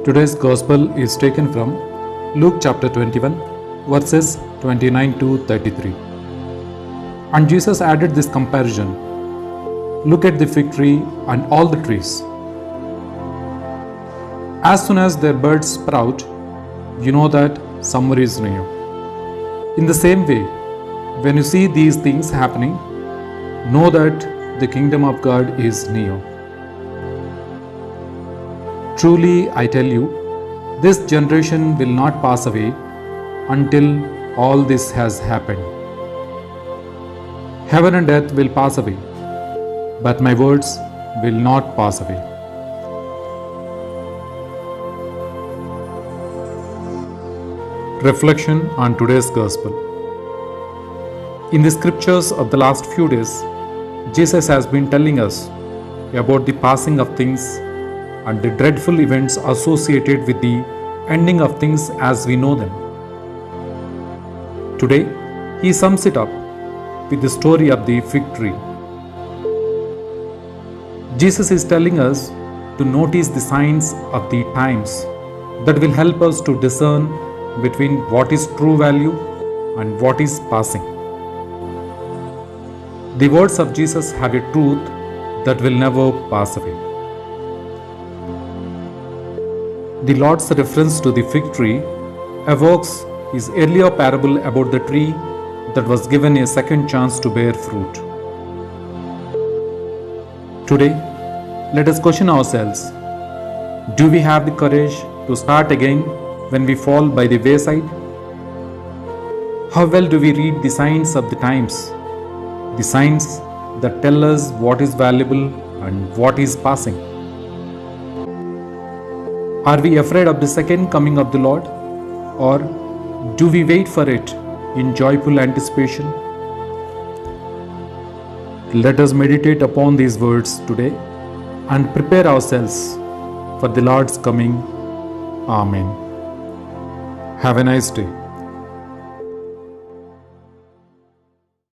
Today's Gospel is taken from Luke chapter 21, verses 29 to 33. And Jesus added this comparison: Look at the fig tree and all the trees. As soon as their buds sprout, you know that summer is near. In the same way, when you see these things happening, know that the kingdom of God is near. Truly, I tell you, this generation will not pass away until all this has happened. Heaven and earth will pass away, but my words will not pass away. Reflection on today's Gospel. In the scriptures of the last few days, Jesus has been telling us about the passing of things and the dreadful events associated with the ending of things as we know them. Today, he sums it up with the story of the fig tree. Jesus is telling us to notice the signs of the times that will help us to discern between what is true value and what is passing. The words of Jesus have a truth that will never pass away. The Lord's reference to the fig tree evokes his earlier parable about the tree that was given a second chance to bear fruit. Today, let us question ourselves: do we have the courage to start again when we fall by the wayside? How well do we read the signs of the times, the signs that tell us what is valuable and what is passing? Are we afraid of the second coming of the Lord, or do we wait for it in joyful anticipation? Let us meditate upon these words today and prepare ourselves for the Lord's coming. Amen. Have a nice day.